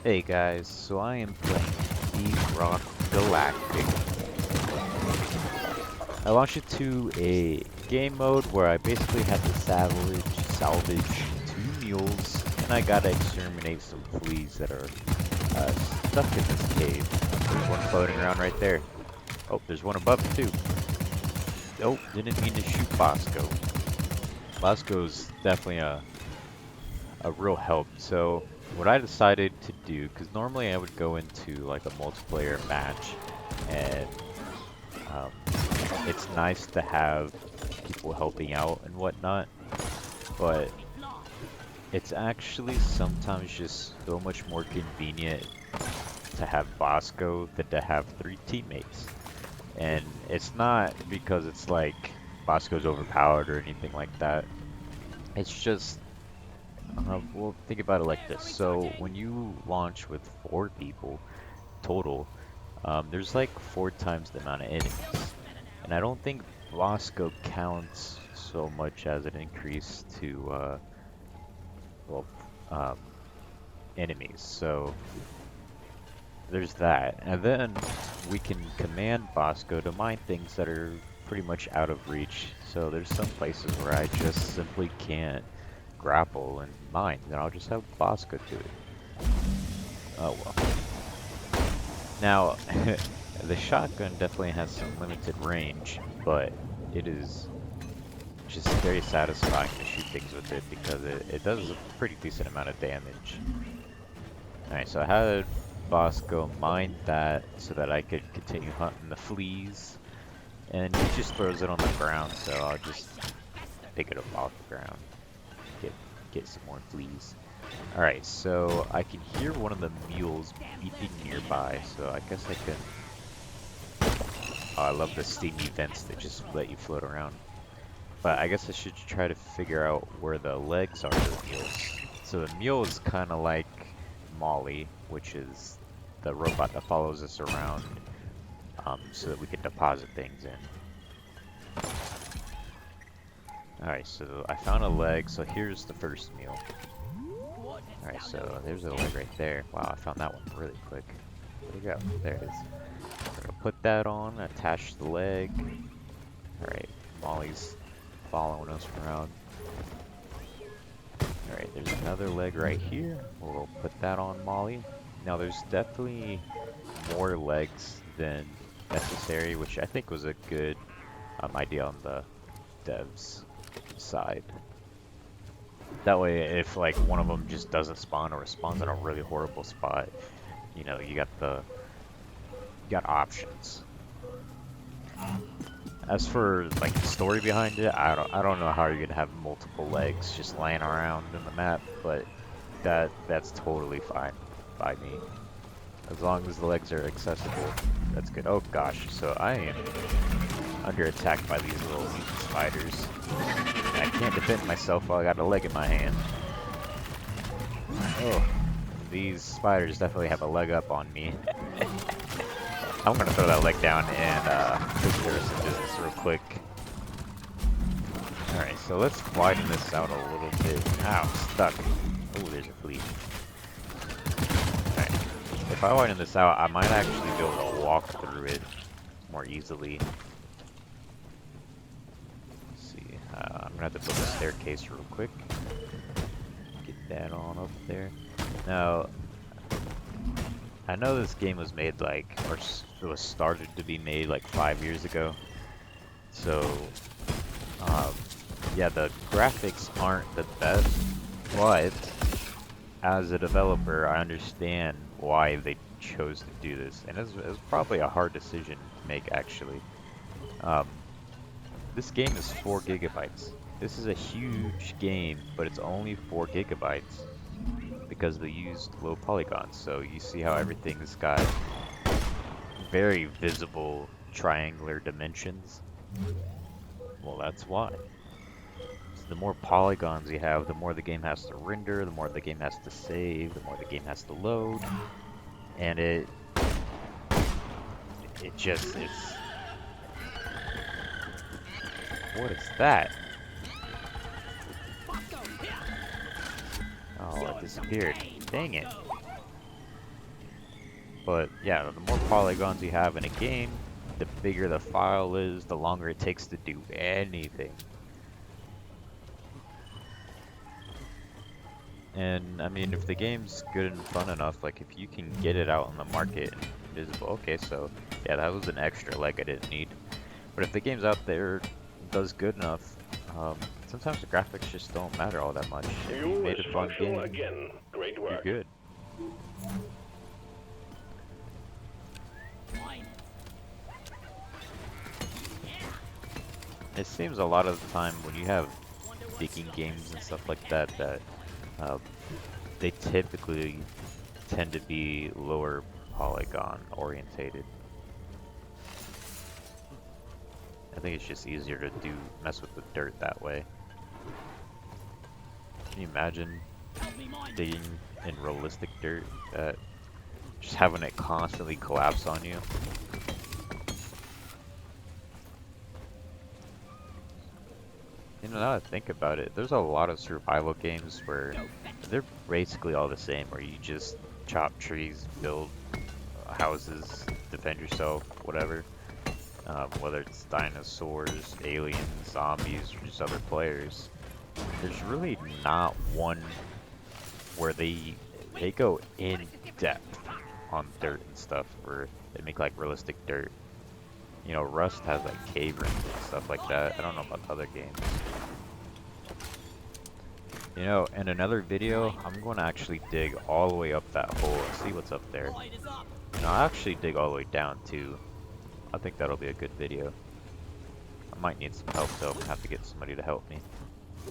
Hey guys, so I am playing Deep Rock Galactic. I launched it to a game mode where I basically had to salvage two mules, and I gotta exterminate some fleas that are stuck in this cave. There's one floating around right there. Oh, there's one above too. Oh, didn't mean to shoot Bosco. Bosco's definitely a real help. So what I decided to do, because normally I would go into like a multiplayer match, and um, it's nice to have people helping out and whatnot, but it's actually sometimes just so much more convenient to have Bosco than to have three teammates. And it's not because it's like Bosco's overpowered or anything like that. It's just well, think about it like this. So when you launch with four people total, there's like four times the amount of enemies. And I don't think Bosco counts so much as an increase to, well, um, enemies. So there's that. And then we can command Bosco to mine things that are pretty much out of reach. So there's some places where I just simply can't grapple and mine, then I'll just have Bosco do it. Oh well. Now, the shotgun definitely has some limited range, but it is just very satisfying to shoot things with it because it does a pretty decent amount of damage. Alright, so I had Bosco mine that so that I could continue hunting the fleas, and he just throws it on the ground, so I'll just pick it up off the ground. Get some more fleas. Alright, so I can hear one of the mules beeping nearby, so I guess I can... Oh, I love the steamy vents that just let you float around. But I guess I should try to figure out where the legs are of the mules. So the mule is kind of like Molly, which is the robot that follows us around so that we can deposit things in. Alright, so I found a leg, so here's the first mule. Alright, so there's a leg right there. Wow, I found that one really quick. Where'd it go? There it is. We're gonna put that on, attach the leg. Alright, Molly's following us around. Alright, there's another leg right here. We'll put that on Molly. Now there's definitely more legs than necessary, which I think was a good idea on the devs side. That way, if like one of them just doesn't spawn or spawns in a really horrible spot, you know, you got options. As for like the story behind it, I don't know how you're gonna have multiple legs just laying around in the map, but that's totally fine by me. As long as the legs are accessible, that's good. Oh gosh, so I am under attack by these little mutant spiders. I can't defend myself while I got a leg in my hand. Oh, these spiders definitely have a leg up on me. I'm gonna throw that leg down and take care of some business real quick. Alright, so let's widen this out a little bit. Ow, stuck. Oh, there's a flea. Alright, if I widen this out, I might actually be able to walk through it more easily. I'm gonna have to build a staircase real quick. Get that on up there. Now, I know this game was made like, or it was started to be made like 5 years ago. So, yeah, the graphics aren't the best, but as a developer, I understand why they chose to do this, and it was probably a hard decision to make actually. This game is 4 gigabytes. This is a huge game, but it's only 4 gigabytes because they used low polygons. So you see how everything's got very visible triangular dimensions? Well, that's why. So the more polygons you have, the more the game has to render, the more the game has to save, the more the game has to load, and it's what is that? Oh, it disappeared. Dang it. But yeah, the more polygons you have in a game, the bigger the file is, the longer it takes to do anything. And I mean, if the game's good and fun enough, like if you can get it out on the market and visible, okay, so yeah, that was an extra leg I didn't need. But if the game's out there, does good enough, sometimes the graphics just don't matter all that much. If you made a fun game, again. Great you're work. good. It seems a lot of the time when you have digging games and stuff like that, that they typically tend to be lower polygon orientated. I think it's just easier to mess with the dirt that way. Can you imagine digging in realistic dirt, just having it constantly collapse on you? You know, now that I think about it, there's a lot of survival games where they're basically all the same, where you just chop trees, build houses, defend yourself, whatever. Whether it's dinosaurs, aliens, zombies, or just other players. There's really not one where they go in depth on dirt and stuff, where they make like realistic dirt. You know, Rust has like cave rooms and stuff like that. I don't know about other games. You know, in another video, I'm going to actually dig all the way up that hole and see what's up there. And I'll actually dig all the way down too. I think that'll be a good video. I might need some help though. I'm gonna have to get somebody to help me.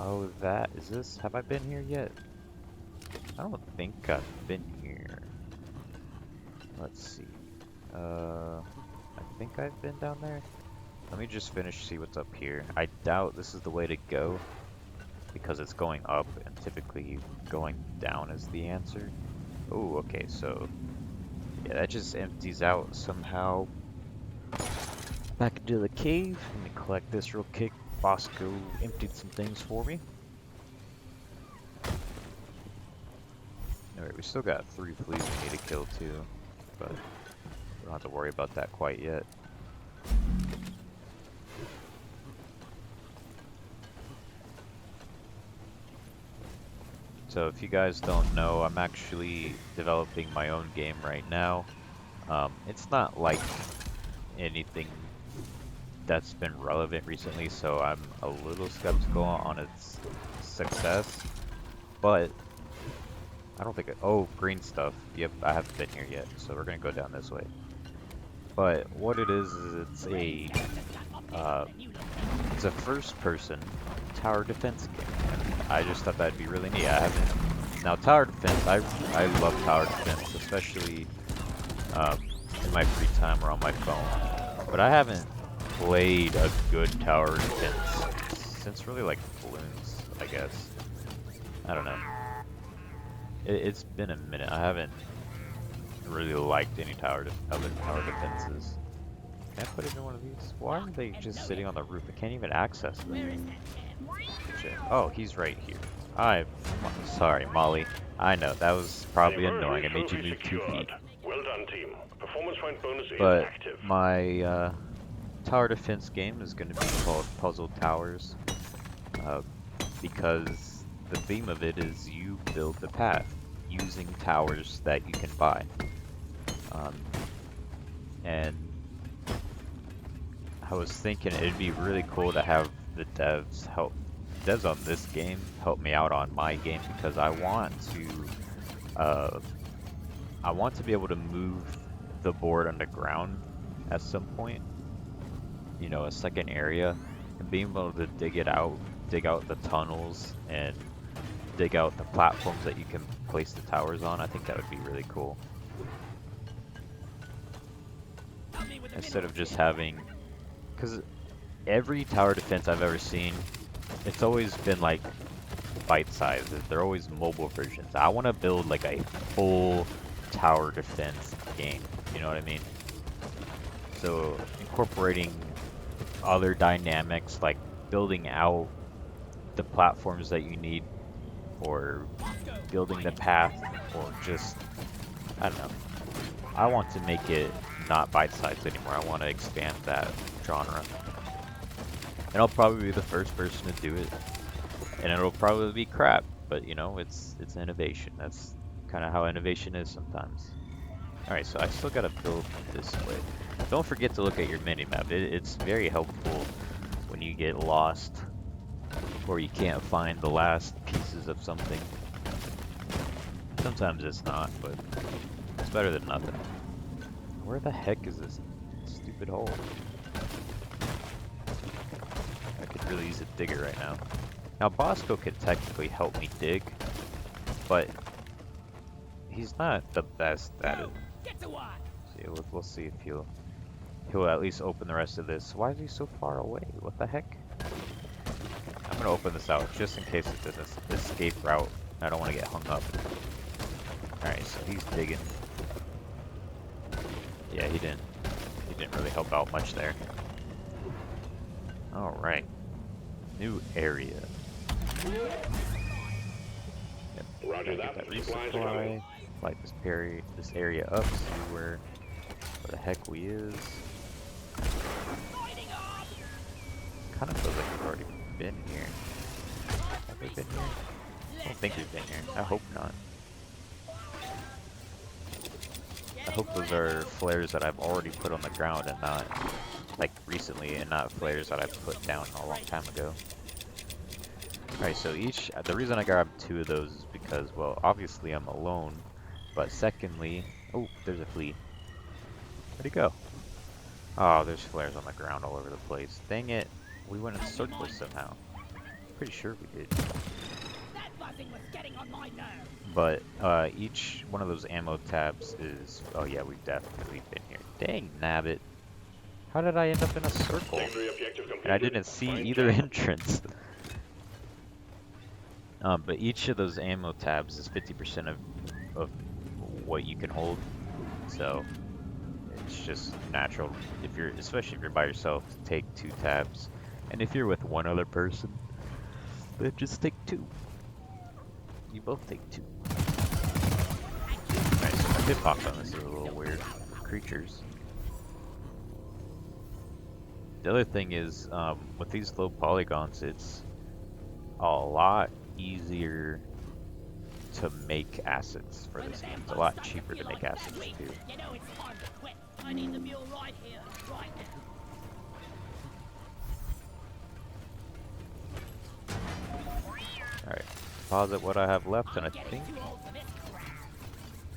Oh, is this? Have I been here yet? I don't think I've been here. Let's see. I think I've been down there. Let me just finish, see what's up here. I doubt this is the way to go because it's going up and typically going down is the answer. Oh, okay, so yeah, that just empties out somehow. Back into the cave. Let me collect this real quick. Bosco emptied some things for me. Alright, we still got 3 fleas we need to kill too, but we don't have to worry about that quite yet. So if you guys don't know, I'm actually developing my own game right now. It's not like anything that's been relevant recently, so I'm a little skeptical on its success, but I don't think oh, green stuff. Yep, I haven't been here yet, so we're gonna go down this way. But what it is it's a first-person tower defense game, and I just thought that'd be really neat. I haven't. Now, tower defense, I love tower defense, especially in my free time or on my phone, but I haven't played a good tower defense since really like Balloons, I guess. I don't know. It's been a minute. I haven't really liked any other tower defenses. Can I put it in one of these? Why are they just sitting on the roof? I can't even access them. Oh, he's right here. I'm sorry, Molly. I know, that was probably annoying. I made you move 2 feet. Well done, team. Performance point bonus is But active. my tower defense game is going to be called Puzzle Towers, because the theme of it is you build the path using towers that you can buy. And I was thinking it'd be really cool to have the devs on this game help me out on my game, because I want to be able to move the board underground at some point. You know, a second area, and being able to dig out the tunnels and dig out the platforms that you can place the towers on. I think that would be really cool. Instead of just having, because every tower defense I've ever seen, it's always been like bite-sized. They're always mobile versions. I want to build like a full tower defense game. You know what I mean? So incorporating other dynamics, like building out the platforms that you need, or building the path, or just, I don't know. I want to make it not bite-sized anymore. I want to expand that genre. And I'll probably be the first person to do it. And it'll probably be crap, but you know, it's innovation. That's kind of how innovation is sometimes. Alright, so I still gotta build this way. Don't forget to look at your minimap. It's very helpful when you get lost or you can't find the last pieces of something. Sometimes it's not, but it's better than nothing. Where the heck is this stupid hole? I could really use a digger right now. Now Bosco could technically help me dig, but he's not the best at it. See, we'll see if he'll at least open the rest of this. Why is he so far away? What the heck? I'm gonna open this out just in case it's an escape route. I don't want to get hung up. Alright, so he's digging. Yeah, he didn't really help out much there. Alright. New area. Yep. Roger that. Resupply. Light this area up, see where the heck we is. Kind of feels like we've already been here. Have we been here? I don't think we've been here. I hope not. I hope those are flares that I've already put on the ground and not, like, recently, and not flares that I put down a long time ago. Alright, so the reason I grabbed 2 of those is because, well, obviously I'm alone, but secondly, oh, there's a flea. Where'd he go? Oh, there's flares on the ground all over the place. Dang it, we went in circles somehow. Pretty sure we did. But each one of those ammo tabs is, oh yeah, we've definitely been here. Dang nabbit. How did I end up in a circle? And I didn't see either entrance. But each of those ammo tabs is 50% of what you can hold. So it's just natural, especially if you're by yourself, to take 2 tabs. And if you're with one other person, then just take 2. You both take 2. Alright, so my hitbox on this is a little weird. Creatures. The other thing is, with these low polygons, it's a lot easier to make assets for this game. It's a lot cheaper to make assets too. I need the mule right here, right now. Alright, deposit what I have left, and I think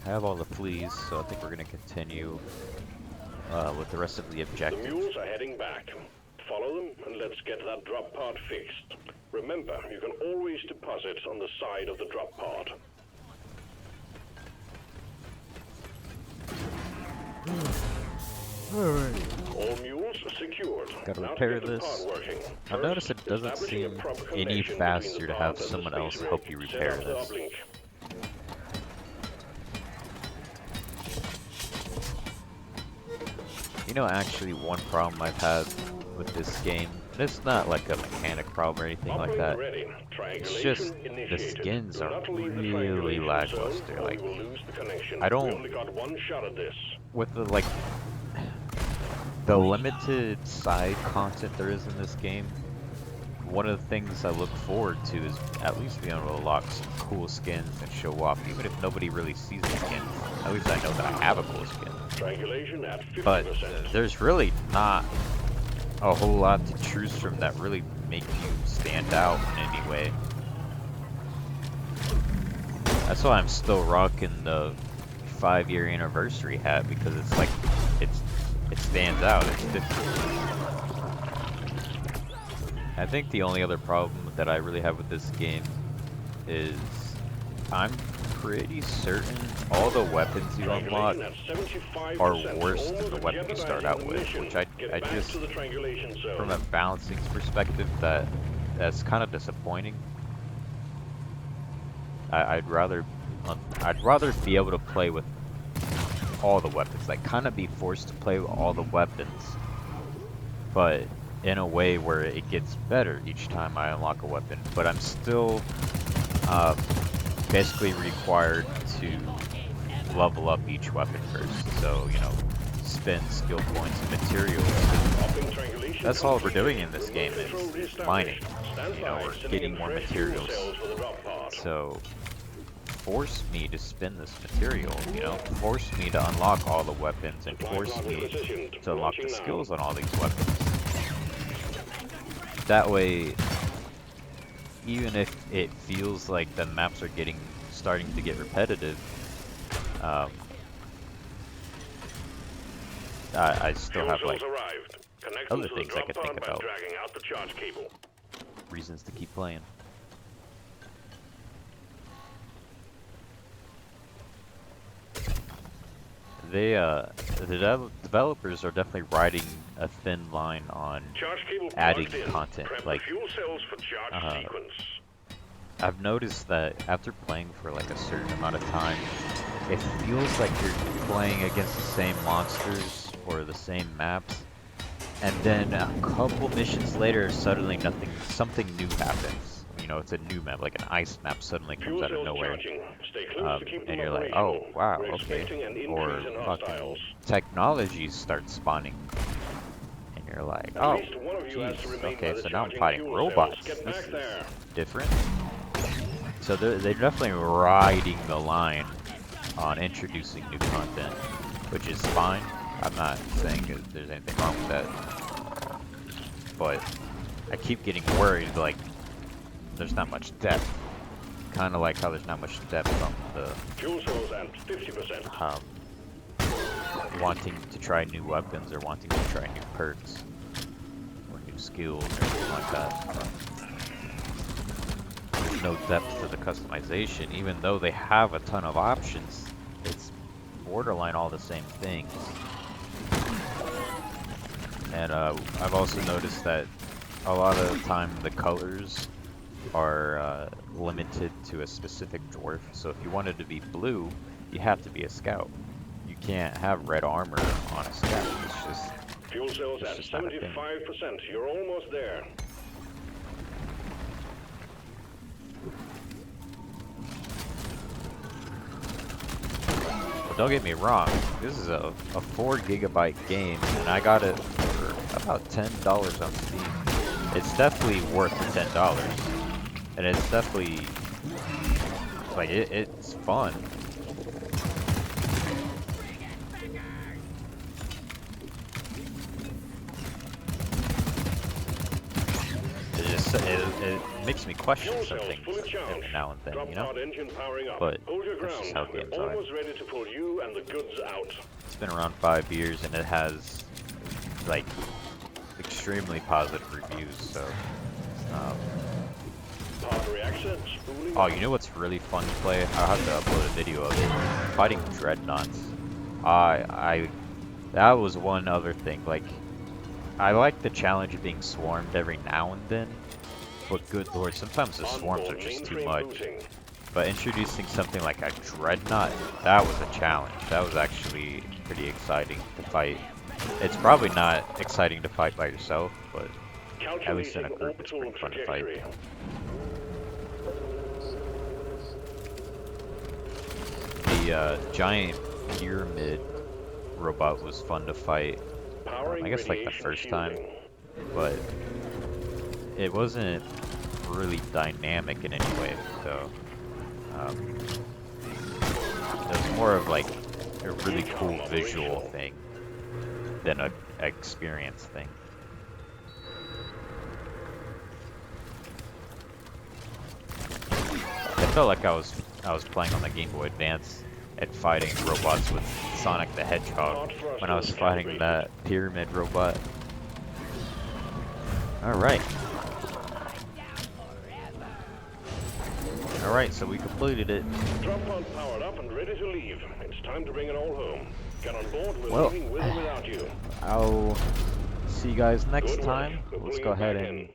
I have all the fleas, so I think we're going to continue with the rest of the objectives. The mules are heading back. Follow them and let's get that drop pod fixed. Remember, you can always deposit on the side of the drop pod. Alright. All mules secured. Gotta repair this. I've noticed it doesn't seem any faster to have someone else help you repair this. You know, actually, one problem I've had with this game, and it's not like a mechanic problem or anything like that, it's just the skins are really lackluster. Like, I don't, with the limited side content there is in this game, one of the things I look forward to is at least being able to unlock some cool skins and show off, even if nobody really sees the skins. At least I know that I have a cool skin. But there's really not a whole lot to choose from that really make you stand out in any way. That's why I'm still rocking the 5-year anniversary hat, because it's like it stands out. It's different. I think the only other problem that I really have with this game is I'm pretty certain all the weapons you unlock are worse than the weapon you start out with, which I just, from a balancing perspective, that's kind of disappointing. I'd rather be able to play with all the weapons, like kind of be forced to play with all the weapons, but in a way where it gets better each time I unlock a weapon, but I'm still basically required to level up each weapon first. So, you know, spend skill points and materials. That's all we're doing in this game is mining. You know, we're getting more materials. So, force me to spend this material, you know? Force me to unlock all the weapons and force me to unlock the skills on all these weapons. That way, even if it feels like the maps are starting to get repetitive, I still have like other things I could think about. Reasons to keep playing. The developers are definitely riding a thin line on adding content. Like, I've noticed that after playing for like a certain amount of time, it feels like you're playing against the same monsters or the same maps, and then a couple missions later, suddenly something new happens. You know, it's a new map, like an ice map suddenly comes out of nowhere. And you're like, oh, wow, okay. Or fucking technologies start spawning. And you're like, oh, jeez, okay, so now I'm fighting robots. This is different. So they're definitely riding the line on introducing new content, which is fine. I'm not saying there's anything wrong with that. But I keep getting worried, like, there's not much depth. Kind of like how there's not much depth on the fuel cells at 50%. Wanting to try new weapons or wanting to try new perks or new skills or something like that. There's no depth to the customization, even though they have a ton of options. It's borderline all the same things. And I've also noticed that a lot of the time the colors are limited to a specific dwarf. So if you wanted to be blue, you have to be a scout. You can't have red armor on a scout. It's just fuel cells at 75%. You're almost there. But don't get me wrong, this is a 4 GB game, and I got it for about $10 on Steam. It's definitely worth the $10. And it's definitely, like, it's fun. It makes me question some things every now and then, you know? But that's just how games are. It's been around 5 years and it has, like, extremely positive reviews, so, oh, you know what's really fun to play? I'll have to upload a video of it. Fighting dreadnoughts. That was one other thing. Like, I like the challenge of being swarmed every now and then, but good lord, sometimes the swarms are just too much. But introducing something like a dreadnought, that was a challenge. That was actually pretty exciting to fight. It's probably not exciting to fight by yourself, but at least in a group, it's pretty fun to fight. The giant pyramid robot was fun to fight. I guess like the first time, but it wasn't really dynamic in any way. So it was more of like a really cool visual thing than a experience thing. I felt like I was playing on the Game Boy Advance and fighting robots with Sonic the Hedgehog when I was fighting that pyramid robot. Alright. Alright, so we completed it. Drop pod powered up and ready to leave. It's time to bring it all home. Get on board, we're leaving with or without you. I'll see you guys next time. Let's go ahead and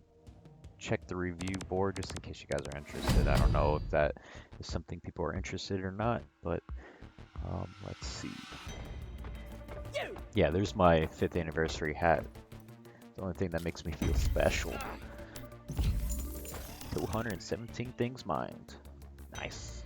check the review board just in case you guys are interested. I don't know if that is something people are interested in or not, but let's see. Yeah, there's my 5th anniversary hat. The only thing that makes me feel special. 217 things mined. Nice.